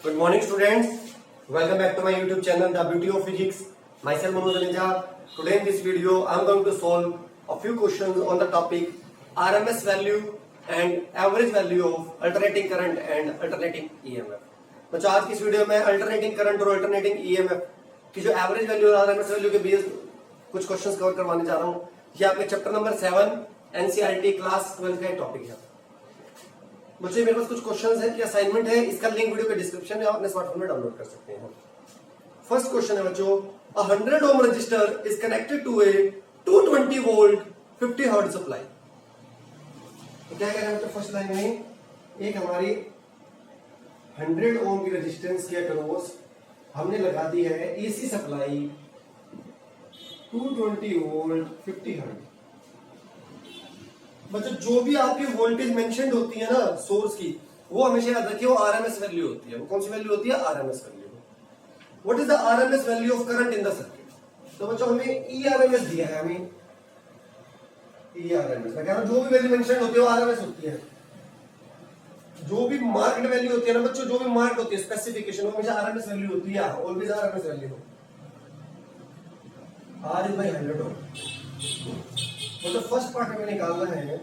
Good morning, students. Welcome back to my YouTube channel, The Beauty of Physics. Myself, Manoj Aneja. Today in this video, I am going to solve a few questions on the topic RMS value and average value of alternating current and alternating EMF. बच्चों आज की इस video में alternating current और alternating EMF की जो average value और RMS value के बेस कुछ क्वेश्चंस कवर करवाने जा रहा हूँ। ये आपके चैप्टर नंबर 7 एनसीईआरटी क्लास 12 का टॉपिक है। बच्चों मेरे पास कुछ क्वेश्चंस है कि असाइनमेंट है, इसका लिंक वीडियो के डिस्क्रिप्शन में आप अपने स्मार्टफोन में डाउनलोड कर सकते हैं। फर्स्ट क्वेश्चन है बच्चों, a 100 ohm resistor is connected to a 220 volt 50 hertz supply. तो क्या कह रहे हैं बच्चों फर्स्ट लाइन में, एक हमारी 100 ओम की रेजिस्टेंस के अक्रॉस हमने लगा दी है एसी सप्लाई 220 वोल्ट 50 हर्ट्ज। बच्चों जो भी आपकी वोल्टेज मेंशन्ड होती है ना सोर्स की, वो हमेशा याद रखिए वो आरएमएस वैल्यू होती है। वो कौन सी वैल्यू होती है? RMS value. What is the RMS value of current in the circuit? तो बच्चों हमें ईआरएमएस दिया है, हमें ईआरएमएस मैं कह रहा हूं जो भी वैल्यू मेंशन्ड होती है वो आरएमएस होती है। जो भी मार्क्ड वैल्यू होती है ना बच्चों, जो भी मार्क्ड होती है स्पेसिफिकेशन, वो हमेशा आरएमएस वैल्यू होती है, always RMS value. R is by 100 ohm. तो फर्स्ट पार्ट हमें निकालना है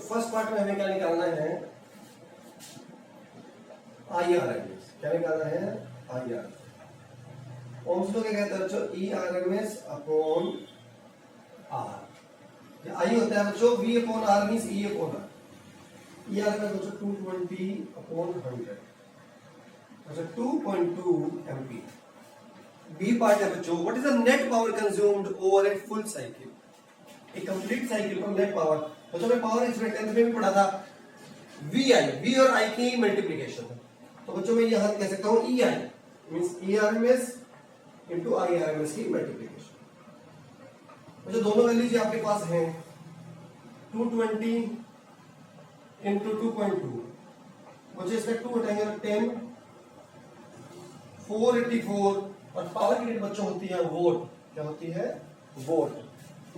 फर्स्ट पार्ट में हमें क्या निकालना है? IRMS। क्या निकालना है? IR। ओम्स को क्या कहते हैं बच्चों? ERMS upon R। आई होता है बच्चों V upon R means E upon R। ERMS बच्चों 220 अपॉन 100, अच्छा 2.2 एम्पीयर। बी पार्ट है बच्चों, what is the net power consumed over a full cycle? एक कंप्लीट साइकिल पर नेट पावर। बच्चों में पावर इसमें 10th में भी पढ़ा था, वी और आई की मल्टीप्लिकेशन है। तो बच्चों में यहां कह सकता हूं EI means ERMS into IRMS की मल्टीप्लिकेशन। बच्चों दोनों वैल्यूज आपके पास हैं, 220 इनटू 2.2। बच्चों इसका 2 हटाएंगे तो 10, 484 और पावर यूनिट बच्चों होती है वोट। क्या होती है? वोट।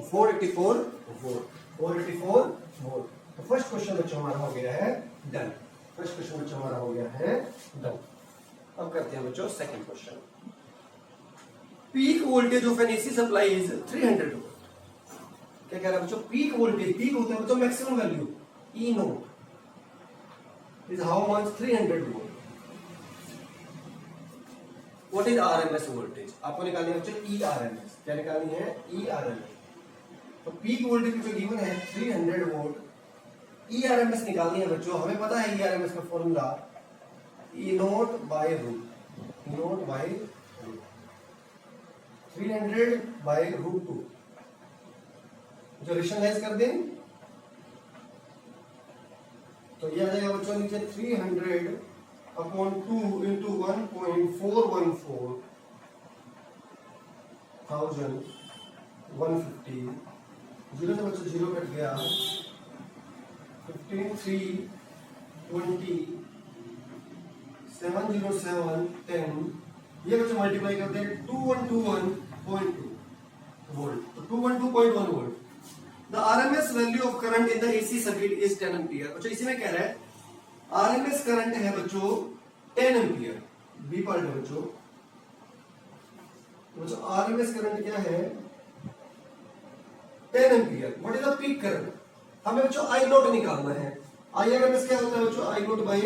484 vote, 484 vote. तो फर्स्ट क्वेश्चन बच्चों हमारा हो गया है डन। फर्स्ट क्वेश्चन बच्चों हमारा हो गया है डन। अब करते हैं बच्चों second question. Peak voltage of N AC supply is 300 volt. क्या कह रहा है बच्चों? पीक वोल्टेज, पीक होता है बच्चों maximum value, E note is how much? 300 volt. What is RMS voltage? आपको निकालनी है बच्चों ERMS। क्या निकालनी है? ERMS। तो पीक वोल्टेज जो गिवन है 300 वोल्ट, ERMS निकालनी है बच्चों। हमें पता है ERMS का formula E nought by root, E nought by root 300 by root 2। जो रेशनलाइज कर दें तो यह आ जाएगा बच्चों नीचे 300 अपॉन 2 इंटू 1.414 1000 150। जीरो से बच्चों जीरो कट गया, 15 3 20 707 10। ये बच्चों मल्टीप्लाई करते हैं 2121.2 वोल्ट, तो 212.1 volt. The RMS value of current in the AC circuit is 10 ampere. बच्चों इसी में कह रहा है आरएमएस करंट है बच्चों 10 एम्पियर। बी पार्ट है बच्चों, आरएमएस करंट क्या है? 10 ampere. What is the peak current? हमें बच्चों आई नोट निकालना है। IRMS क्या होता है बच्चों? आई नोट बाय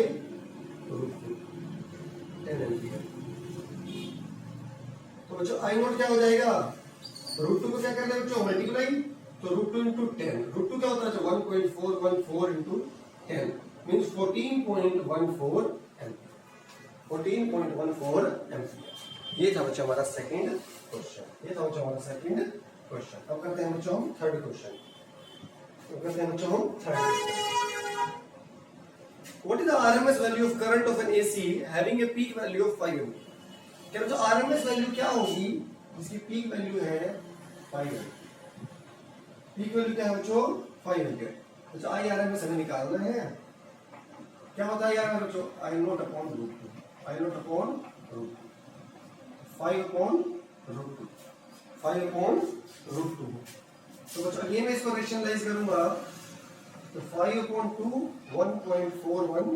रूट 10 एम्पियर। तो बच्चों आई नोट क्या हो जाएगा? रूट 2 को क्या करना है बच्चों? मल्टीप्लाई, तो रूट 2 इंटू 10। रूट 2 क्या होता है? 1.414 इंटू 10 मीन्स 14.14 एम्पियर। 14.14 एम्पियर। ये था बच्चों हमारा सेकंड क्वेश्चन। ये था बच्चों हमारा सेकंड क्वेश्चन। अब करते हैं बच्चों हम third question. What is the RMS value of current of an AC having a peak value of 5 ampere? क्या बच्चों RMS वैल्यू क्या होगी जिसकी पीक वैल्यू है 5 एम्पियर? पीक वैल्यू क्या है बच्चों? 5 एम्पियर। बच्चों IRMS हमें निकालना है। क्या होता है यार बच्चों? I nought upon root 2, I nought upon root 5 upon root two, 5/√2। तो बच्चों अगेन मैं इसको रेशनलाइज करूंगा तो 5/2 1.414।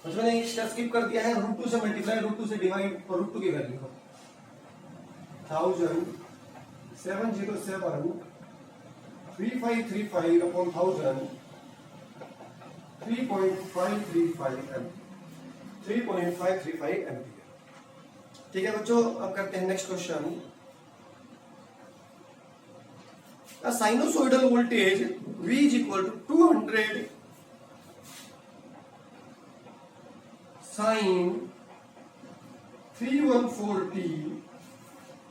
बच्चों मैंने एक स्टेप स्किप कर दिया है, √2 से मल्टीप्लाई, √2 से डिवाइड और √2 की वैल्यू को 1000 707 3535 अपॉन 1000 3.535 एम्पियर। ठीक है बच्चों, अब करते हैं next question. A sinusoidal voltage V is equal to 200 sin 314t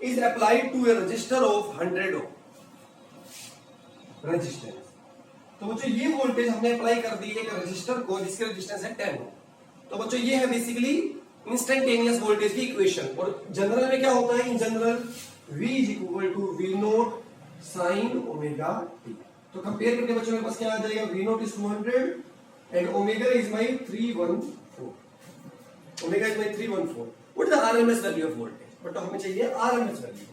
is applied to a resistor of 100 ohm resistance। तो बच्चों ये वोल्टेज हमने अप्लाई कर दी एक रेजिस्टर को जिसकी रेजिस्टेंस है 10 ओम। तो बच्चों ये है बेसिकली इंस्टेंटेनियस वोल्टेज की इक्वेशन। और जनरल में क्या होता है, in general V is equal to V nought sine omega t. तो कंपेयर करके बच्चों मेरे पास क्या आ जाएगा, V nought is 200 and omega is my 314। Omega is my 314। What is the RMS value of voltage? But हमें चाहिए आरएमएस वैल्यू।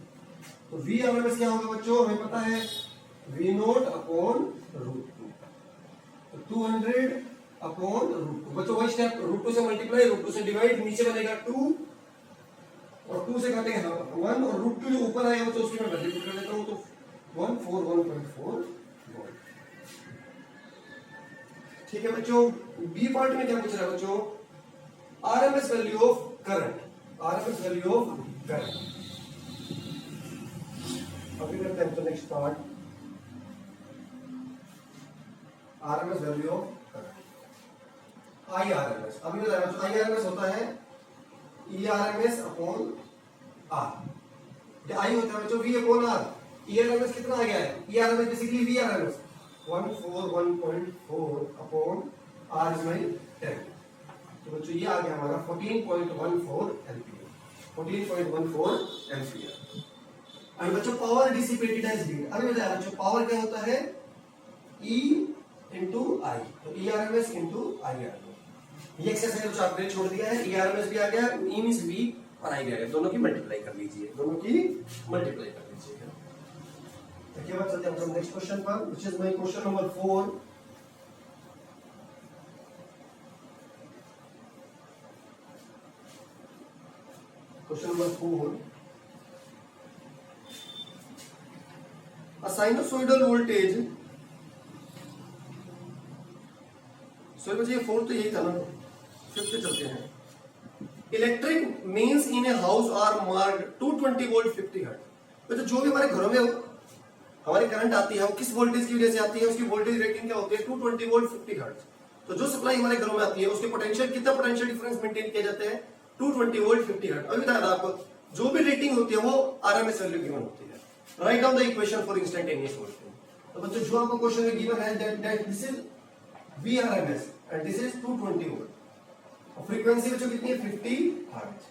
तो V आरएमएस क्या होगा बच्चों, हमें पता है V नोट अपॉन √2, 200 अपॉन √2। बच्चों वही स्टेप, √2 से मल्टीप्लाई, √2 से डिवाइड, नीचे बनेगा 2 और 2 से काटेंगे 1 और √2 जो ऊपर आएगा तो उसकी मैं वैल्यू कर लेता हूं तो 141.4 वोल्ट। ठीक है बच्चों, बी पार्ट में क्या पूछ रहा है बच्चों, RMS value of current. RMS value of current अभी करते हैं तो next part, RMS value of current. I RMS अभी बताया बच्चों, आई आरएमएस होता है E RMS upon R. I होता है बच्चों V upon R. E RMS कितना आ गया है, E RMS basically V RMS 141.4 upon R is my 10। तो बच्चों ये आ गया हमारा 14.14 एम्पियर, 14.14 एम्पियर। और बच्चों पावर डिसिपेटेड एज हीट। अभी बताया बच्चों पावर क्या होता है, ई इंटू आई, तो E R M S into I R M. ये एक्सरसाइज जो आपने छोड़ दिया है, ई आर एम एस भी आ गया, ई मींस वी और आई भी आ गया, दोनों की मल्टीप्लाई कर लीजिए, दोनों की मल्टीप्लाई कर लीजिए। देखिए बात चलते हैं हम नेक्स्ट क्वेश्चन पर, which is my question number 4। Question number 4, a sinusoidal voltage। सो बच्चे ये 4 तो यही था ना, 5th पे चलते हैं। Electric mains in a house are marked 220 volt 50 hertz. तो जो भी हमारे घरों में हमारी करंट आती है वो किस वोल्टेज की वजह से आती है, उसकी वोल्टेज रेटिंग क्या होती है, 220 वोल्ट 50 हर्ट्ज। तो जो सप्लाई हमारे घरों में आती है उसके पोटेंशियल, कितना पोटेंशियल डिफरेंस मेंटेन किया जाता है, 220 वोल्ट 50 हर्ट्ज। अभी बताया था आपको, जो भी रेटिंग होती है वो आरएमएस वैल्यू गिवन होती है। Write down the equation for instantaneous voltage. तो बच्चों जो आपको क्वेश्चन में गिवन है that this is VRMS and this is 220 volt. और फ्रीक्वेंसी बच्चों कितनी है, 50 हर्ट्ज।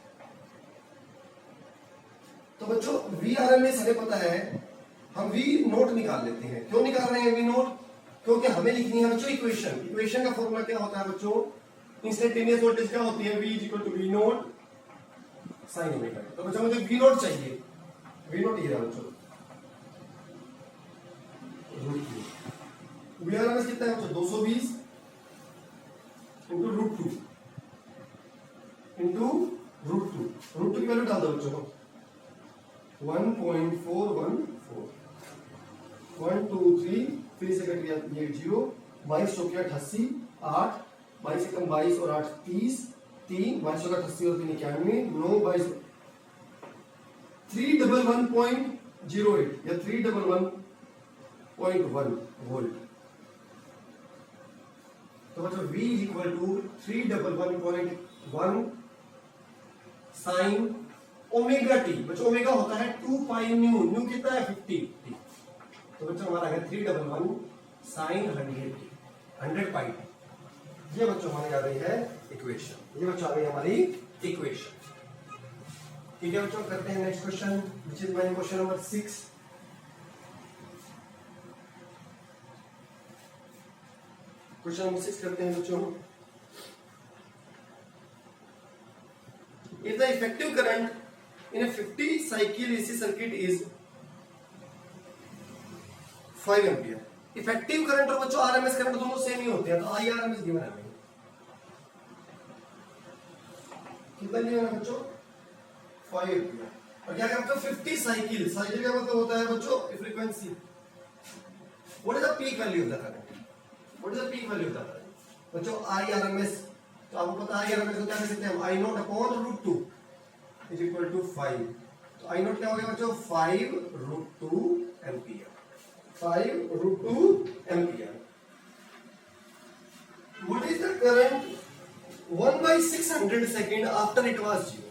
तो बच्चों VRMS हमें पता है, हम V नोट निकाल लेते हैं। क्यों निकाल रहे हैं V नोट, क्योंकि हमें लिखनी है बच्चों इक्वेशन। इक्वेशन का फॉर्मूला क्या होता है बच्चों, इंस्टेंटेनियस वोल्टेज क्या होती है, V is equal to V nought sine omega. तो बच्चों मुझे V नोट चाहिए, V नोट ये रहा बच्चों, VRMS कितना है बच्चों, 220 इंटू √2 इंटू √2। √2 की वैल्यू डाल दो बच्चों, 1.414 1 2 3 फिर से कट गया ये 0, 22 चौके 88 8 22 से कम 22 और 8 30 3 22 चौके 88 और 3 91 9 22 311.08 या 311.1 वोल्ट। तो बच्चों V is equal to 311.1 sine omega t. बच्चों ओमेगा होता है 2 पाई न्यू, न्यू कितना है 50 टी। तो बच्चों हमारा है 311 साइन 100 टी, 100 पाई टी। ये बच्चों हमारी आ गई है इक्वेशन, ये बच्चों आ गई हमारी इक्वेशन। ठीक है बच्चों, करते हैं next question, which is my question number 6। Question number 6 करते हैं बच्चों। If the effective current in A 50 cycle AC circuit is 5 ampere. Effective current और बच्चों आरएमएस करंट दोनों सेम ही होते हैं, तो आई आरएमएस गिवन है कितना गिवन है बच्चों 5 एम्पियर। और क्या करते हो 50 साइकिल, साइकिल का मतलब होता है बच्चों frequency. What is the peak value of the current, what is the peak value of the current बच्चों आई आरएमएस। तो आपको पता है आई आरएमएस को क्या कह सकते हैं, I naught upon root 2 is equal to 5। तो आई नॉट क्या हो गया बच्चों 5 root 2 ampere, 5 root 2 ampere. What is the current 1/600 second after it was 0?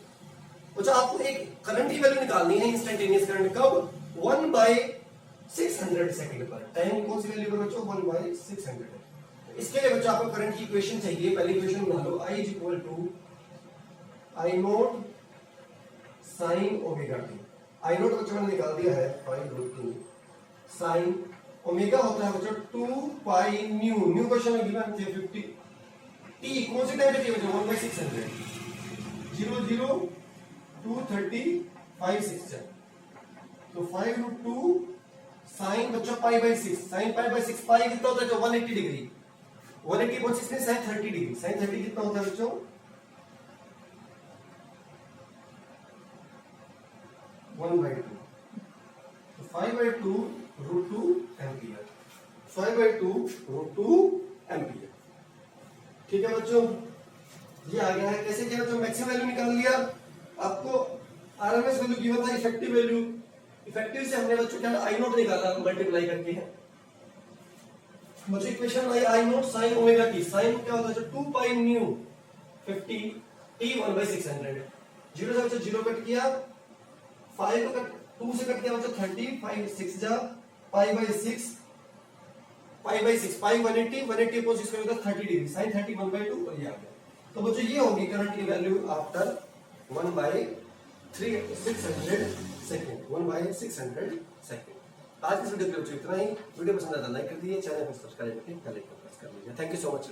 बच्चों आपको एक करंट की वैल्यू निकालनी है, इंस्टेंटेनियस करंट कब 1/600 सेकेंड पर। टाइम कौन सी वैल्यू पर बच्चों 1/600। इसके लिए बच्चों आपको करंट की इक्वेशन चाहिए, पहली इक्वेशन बना लो I is equal to I note sine omega t. I nought बच्चों मैंने निकाल दिया है 5 रूट 2 साइन ओमेगा होता है बच्चों 2 पाई न्यू, न्यू क्वेश्चन में गिवन थे 50 टी कौन सी टाइम पे थी बच्चों 1/600 0 0 2 30 5 6 तो 5 रूट 2 साइन बच्चों pi by 6, sine pi by 6 पाई कितना होता है जो 180 डिग्री, 180 कौन 6 में साइन 30 डिग्री, साइन 30 कितना होता है बच्चों 1/2, तो 5/2 रूट 2 एम्पियर, 5/2 रूट 2 एम्पियर। ठीक है बच्चों, ये आ गया है। कैसे किया बच्चों, मैक्सिमम वैल्यू निकाल लिया, आपको आरएमएस वैल्यू गिवन था, इफेक्टिव वैल्यू, इफेक्टिव से हमने बच्चों क्या आई नोट निकाला मल्टीप्लाई करके है बच्चों। Equation I I note sine omega T, sine क्या होता है 2 पाई न्यू 50 टी 1/600, 0 से बच्चों 0 कट किया, 5 को कट 2 से कट किया बच्चों 30, 5 6 जा pi by 6, pi by 6 pi 180, 180 upon 6 करेगा 30 डिग्री, साइन 30 1/2 और ये आ गया। तो बच्चों ये होगी करंट की वैल्यू आफ्टर 1/600 सेकेंड, 1/600 सेकेंड। आज की वीडियो के लिए इतना ही। वीडियो पसंद आता लाइक कर दीजिए, चैनल को सब्सक्राइब करके बेल आइकन प्रेस कर लीजिए। Thank you so much.